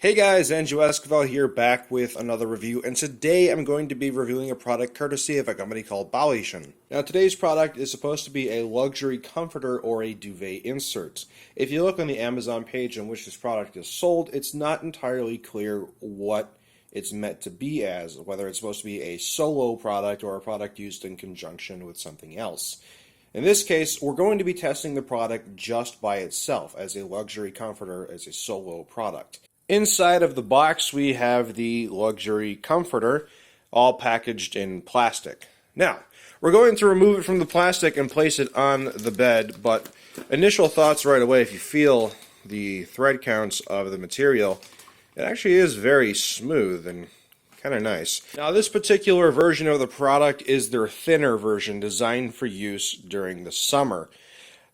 Hey guys, Andrew Esquivel here, back with another review, and today I'm going to be reviewing a product courtesy of a company called Balichun. Now today's product is supposed to be a luxury comforter or a duvet insert. If you look on the Amazon page on which this product is sold, it's not entirely clear what it's meant to be as, whether it's supposed to be a solo product or a product used in conjunction with something else. In this case, we're going to be testing the product just by itself as a luxury comforter, as a solo product. Inside of the box, we have the luxury comforter, all packaged in plastic. Now, we're going to remove it from the plastic and place it on the bed, but initial thoughts right away, if you feel the thread counts of the material, it actually is very smooth and kind of nice. Now, this particular version of the product is their thinner version, designed for use during the summer.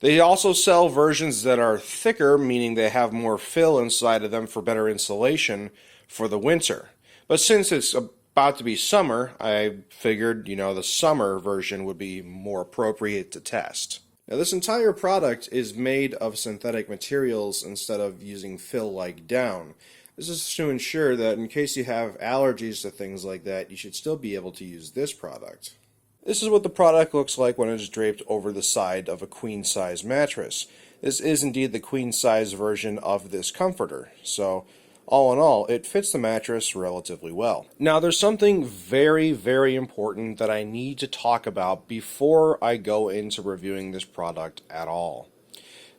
They also sell versions that are thicker, meaning they have more fill inside of them for better insulation for the winter. But since it's about to be summer, I figured, the summer version would be more appropriate to test. Now, this entire product is made of synthetic materials instead of using fill like down. This is to ensure that in case you have allergies to things like that, you should still be able to use this product. This is what the product looks like when it is draped over the side of a queen-size mattress. This is indeed the queen-size version of this comforter, so all in all, it fits the mattress relatively well. Now, there's something very, very important that I need to talk about before I go into reviewing this product at all.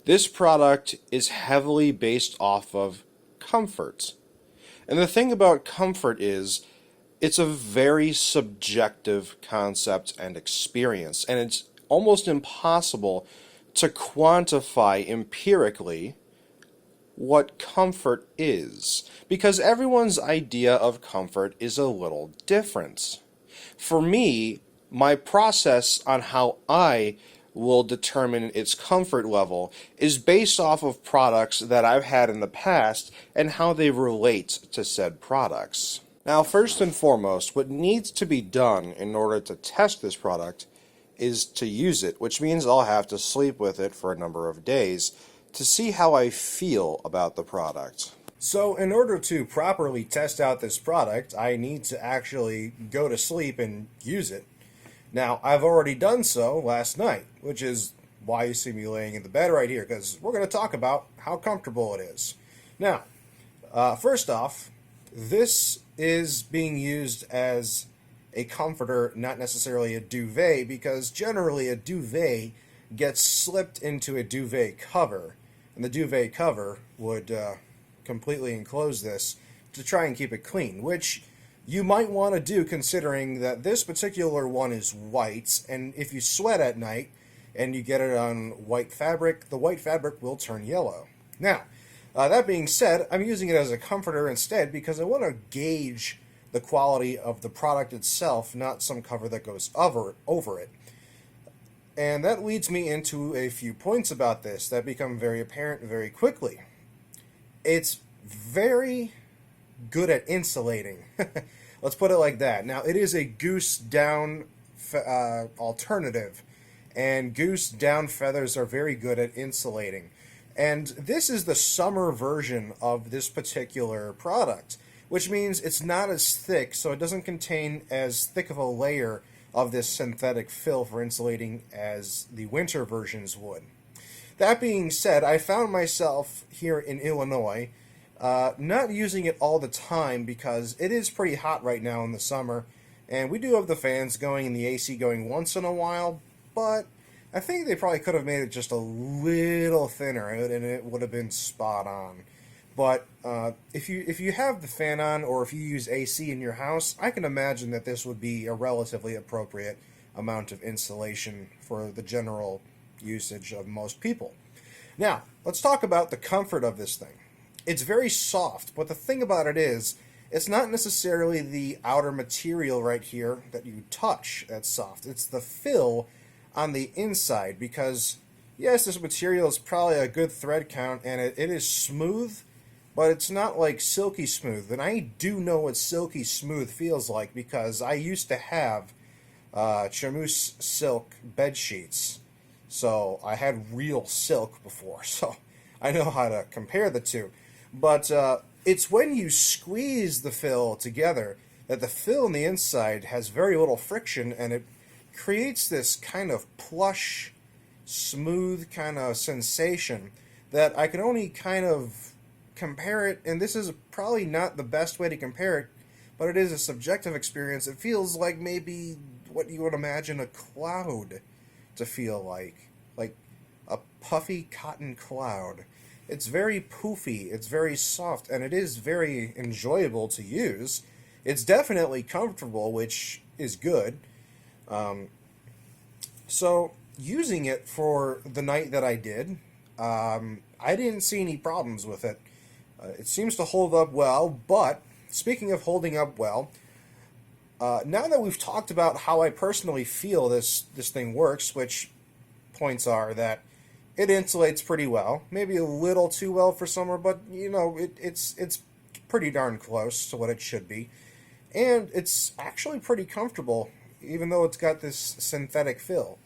This product is heavily based off of comfort. And the thing about comfort is, it's a very subjective concept and experience, and it's almost impossible to quantify empirically what comfort is, because everyone's idea of comfort is a little different. For me, my process on how I will determine its comfort level is based off of products that I've had in the past and how they relate to said products. Now, first and foremost, what needs to be done in order to test this product is to use it, which means I'll have to sleep with it for a number of days to see how I feel about the product. So, in order to properly test out this product, I need to actually go to sleep and use it. Now, I've already done so last night, which is why you see me laying in the bed right here, because we're going to talk about how comfortable it is. Now, first off, this is being used as a comforter, not necessarily a duvet, because generally a duvet gets slipped into a duvet cover, and the duvet cover would completely enclose this to try and keep it clean, which you might want to do considering that this particular one is white, and if you sweat at night and you get it on white fabric, the white fabric will turn yellow. Now, that being said, I'm using it as a comforter instead because I want to gauge the quality of the product itself, not some cover that goes over it. And that leads me into a few points about this that become very apparent very quickly. It's very good at insulating. Let's put it like that. Now, it is a goose down alternative, and goose down feathers are very good at insulating. And this is the summer version of this particular product, which means it's not as thick, so it doesn't contain as thick of a layer of this synthetic fill for insulating as the winter versions would. That being said, I found myself here in Illinois not using it all the time because it is pretty hot right now in the summer, and we do have the fans going and the AC going once in a while, but I think they probably could have made it just a little thinner, and it would have been spot on. But if you have the fan on, or if you use AC in your house, I can imagine that this would be a relatively appropriate amount of insulation for the general usage of most people. Now, let's talk about the comfort of this thing. It's very soft, but the thing about it is, it's not necessarily the outer material right here that you touch that's soft. It's the fill on the inside, because yes, this material is probably a good thread count and it is smooth, but it's not like silky smooth. And I do know what silky smooth feels like because I used to have chamoose silk bed sheets, so I had real silk before, so I know how to compare the two. But It's when you squeeze the fill together that the fill on the inside has very little friction, and it creates this kind of plush, smooth kind of sensation that I can only kind of compare it, and this is probably not the best way to compare it, but it is a subjective experience. It feels like maybe what you would imagine a cloud to feel like a puffy cotton cloud. It's very poofy, it's very soft, and it is very enjoyable to use. It's definitely comfortable, which is good. So, using it for the night that I did, I didn't see any problems with it. It seems to hold up well, but speaking of holding up well, now that we've talked about how I personally feel this thing works, which points are that it insulates pretty well, maybe a little too well for summer, but you know it's pretty darn close to what it should be, and it's actually pretty comfortable, even though it's got this synthetic fill.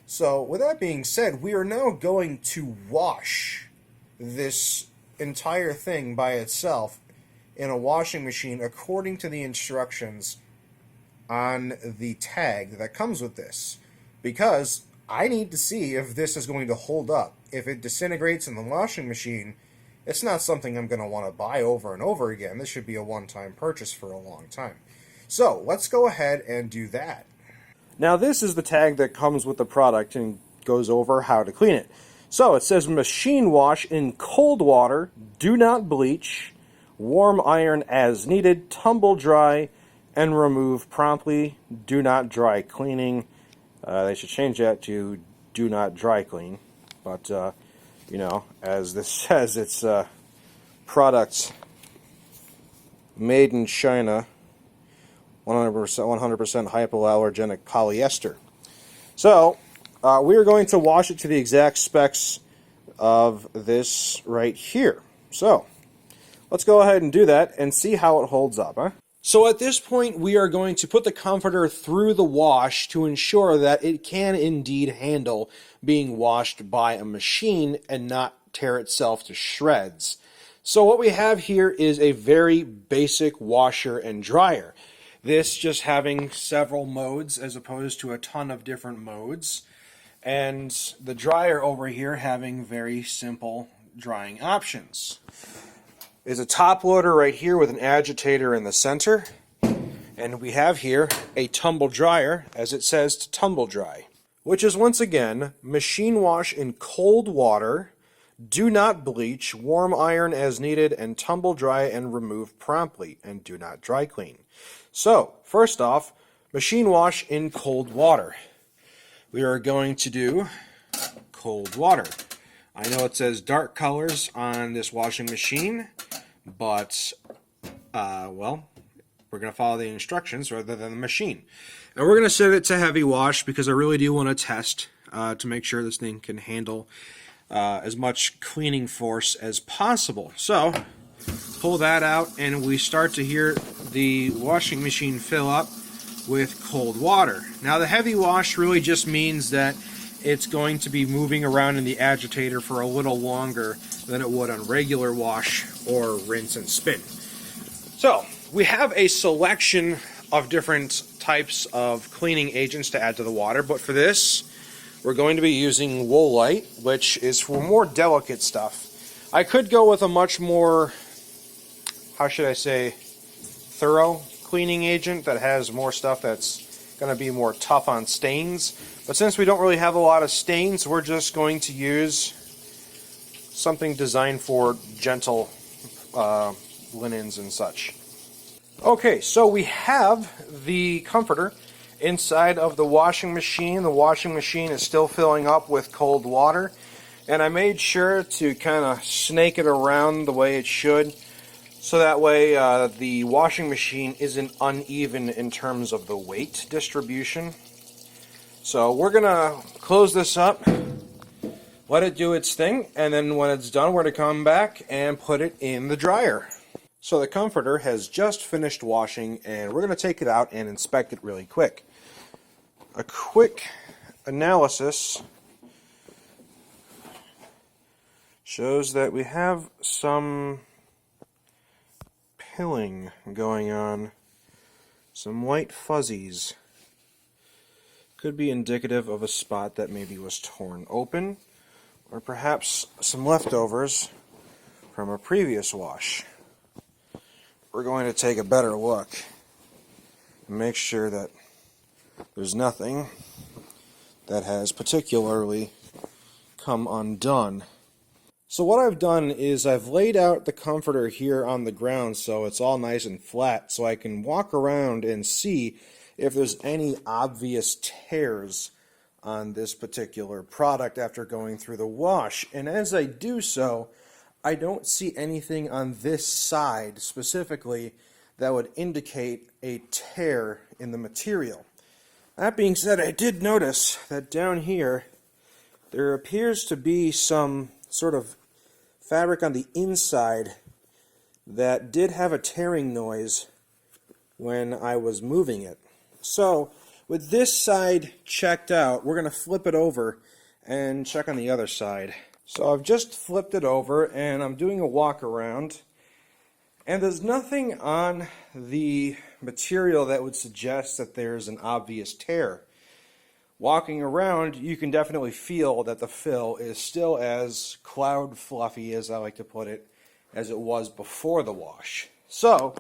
So with that being said, we are now going to wash this entire thing by itself in a washing machine according to the instructions on the tag that comes with this, because I need to see if this is going to hold up. If it disintegrates in the washing machine, it's not something I'm going to want to buy over and over again. This should be a one-time purchase for a long time. So let's go ahead and do that. Now this is the tag that comes with the product and goes over how to clean it. So it says machine wash in cold water, do not bleach, warm iron as needed, tumble dry, and remove promptly, do not dry cleaning. They should change that to do not dry clean. But, you know, as this says, it's products made in China, 100% hypoallergenic polyester. So, we are going to wash it to the exact specs of this right here. So, let's go ahead and do that and see how it holds up, huh? So at this point, we are going to put the comforter through the wash to ensure that it can indeed handle being washed by a machine and not tear itself to shreds. So what we have here is a very basic washer and dryer. This just having several modes as opposed to a ton of different modes. And the dryer over here having very simple drying options. Is a top loader right here with an agitator in the center, and we have here a tumble dryer, as it says to tumble dry, which is once again machine wash in cold water, do not bleach, warm iron as needed, and tumble dry and remove promptly, and do not dry clean. So first off, machine wash in cold water. We are going to do cold water. I know it says dark colors on this washing machine, but, well, we're going to follow the instructions rather than the machine. And we're going to set it to heavy wash because I really do want to test to make sure this thing can handle as much cleaning force as possible. So, pull that out and we start to hear the washing machine fill up with cold water. Now the heavy wash really just means that it's going to be moving around in the agitator for a little longer than it would on regular wash or rinse and spin. So, we have a selection of different types of cleaning agents to add to the water, but for this, we're going to be using Woolite, which is for more delicate stuff. I could go with a much more, how should I say, thorough cleaning agent that has more stuff that's going to be more tough on stains. But since we don't really have a lot of stains, we're just going to use something designed for gentle linens and such. Okay, so we have the comforter inside of the washing machine. The washing machine is still filling up with cold water, and I made sure to kind of snake it around the way it should, so that way the washing machine isn't uneven in terms of the weight distribution. So we're going to close this up, let it do its thing, and then when it's done, we're going to come back and put it in the dryer. So the comforter has just finished washing, and we're going to take it out and inspect it really quick. A quick analysis shows that we have some pilling going on. Some white fuzzies. Could be indicative of a spot that maybe was torn open, or perhaps some leftovers from a previous wash. We're going to take a better look and make sure that there's nothing that has particularly come undone. So what I've done is I've laid out the comforter here on the ground so it's all nice and flat, so I can walk around and see if there's any obvious tears on this particular product after going through the wash. And as I do so, I don't see anything on this side specifically that would indicate a tear in the material. That being said, I did notice that down here there appears to be some sort of fabric on the inside that did have a tearing noise when I was moving it. So with this side checked out, we're going to flip it over and check on the other side. So I've just flipped it over and I'm doing a walk around, and there's nothing on the material that would suggest that there's an obvious tear. Walking around, you can definitely feel that the fill is still as cloud fluffy, as I like to put it, as it was before the wash. So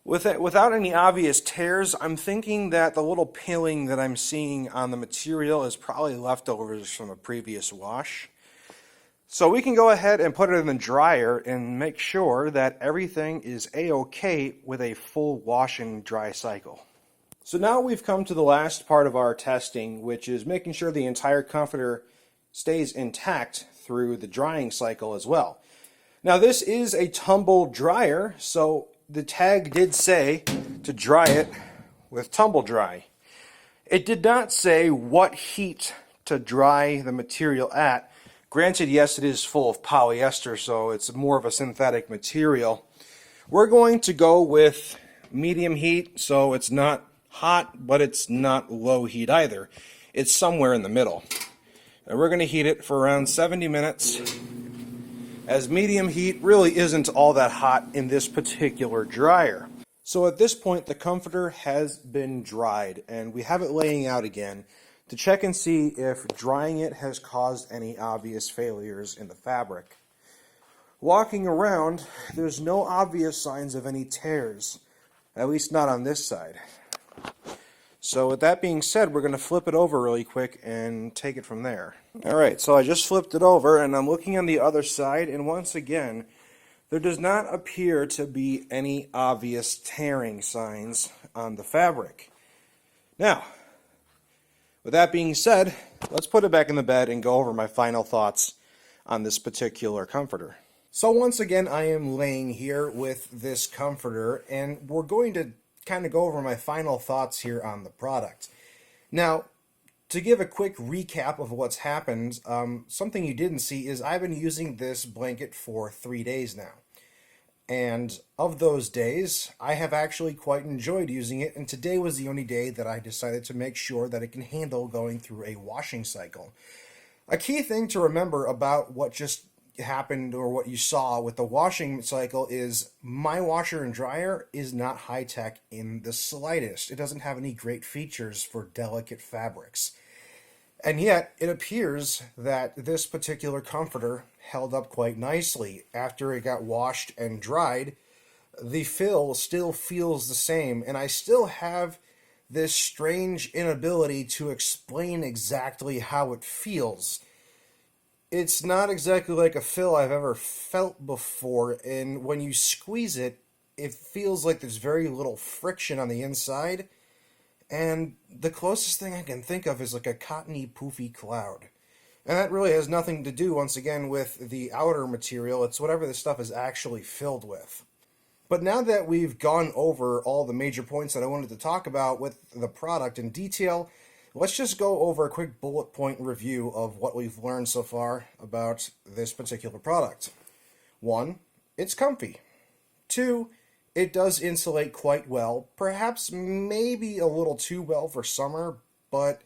without any obvious tears, I'm thinking that the little pilling that I'm seeing on the material is probably leftovers from a previous wash. So we can go ahead and put it in the dryer and make sure that everything is a-okay with a full wash and dry cycle. So now we've come to the last part of our testing, which is making sure the entire comforter stays intact through the drying cycle as well. Now this is a tumble dryer, so the tag did say to dry it with tumble dry. It did not say what heat to dry the material at. Granted, yes, it is full of polyester, so it's more of a synthetic material. We're going to go with medium heat, so it's not hot, but it's not low heat either. It's somewhere in the middle. And we're going to heat it for around 70 minutes, as medium heat really isn't all that hot in this particular dryer. So at this point, the comforter has been dried, and we have it laying out again to check and see if drying it has caused any obvious failures in the fabric. Walking around, there's no obvious signs of any tears, at least not on this side. So with that being said, we're going to flip it over really quick and take it from there. Alright, so I just flipped it over and I'm looking on the other side, and once again, there does not appear to be any obvious tearing signs on the fabric. Now, with that being said, let's put it back in the bed and go over my final thoughts on this particular comforter. So once again, I am laying here with this comforter, and we're going to kind of go over my final thoughts here on the product. Now, to give a quick recap of what's happened, something you didn't see is I've been using this blanket for 3 days now. And of those days, I have actually quite enjoyed using it, and today was the only day that I decided to make sure that it can handle going through a washing cycle. A key thing to remember about what just happened, or what you saw with the washing cycle, is my washer and dryer is not high-tech in the slightest. It doesn't have any great features for delicate fabrics. And yet, it appears that this particular comforter held up quite nicely. After it got washed and dried, the fill still feels the same, and I still have this strange inability to explain exactly how it feels. It's not exactly like a fill I've ever felt before, and when you squeeze it, it feels like there's very little friction on the inside, and the closest thing I can think of is like a cottony, poofy cloud. And that really has nothing to do, once again, with the outer material. It's whatever this stuff is actually filled with. But now that we've gone over all the major points that I wanted to talk about with the product in detail, let's just go over a quick bullet point review of what we've learned so far about this particular product. 1, it's comfy. 2, it does insulate quite well, perhaps maybe a little too well for summer, but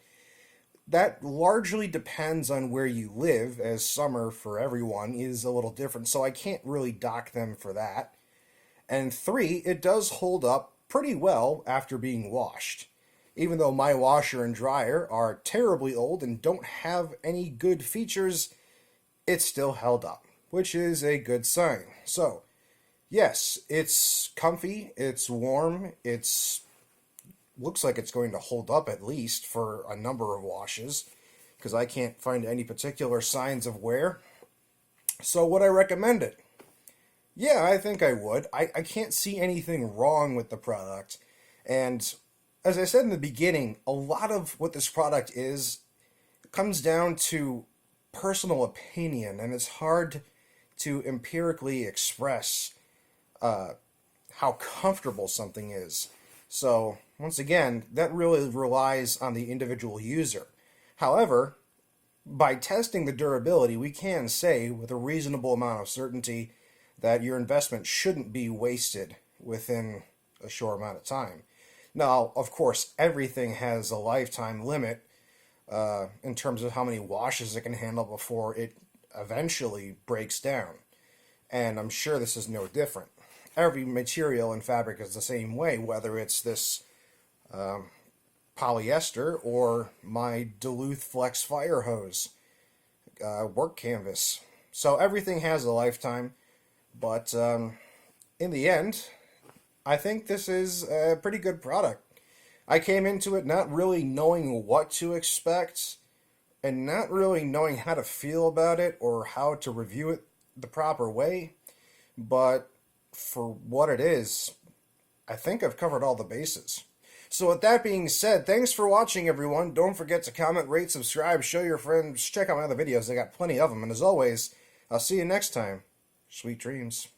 that largely depends on where you live, as summer for everyone is a little different, so I can't really dock them for that. And 3, it does hold up pretty well after being washed. Even though my washer and dryer are terribly old and don't have any good features, it still held up, which is a good sign. So, yes, it's comfy, it's warm, it's looks like it's going to hold up at least for a number of washes, because I can't find any particular signs of wear. So would I recommend it? Yeah, I think I would. I can't see anything wrong with the product. And as I said in the beginning, a lot of what this product is comes down to personal opinion, and it's hard to empirically express how comfortable something is. So, once again, that really relies on the individual user. However, by testing the durability, we can say with a reasonable amount of certainty that your investment shouldn't be wasted within a short amount of time. Now, of course, everything has a lifetime limit in terms of how many washes it can handle before it eventually breaks down. And I'm sure this is no different. Every material and fabric is the same way, whether it's this polyester or my Duluth Flex fire hose work canvas. So everything has a lifetime, but in the end, I think this is a pretty good product. I came into it not really knowing what to expect and not really knowing how to feel about it or how to review it the proper way, but for what it is, I think I've covered all the bases. So with that being said, thanks for watching, everyone. Don't forget to comment, rate, subscribe, show your friends, check out my other videos. I got plenty of them. And as always, I'll see you next time. Sweet dreams.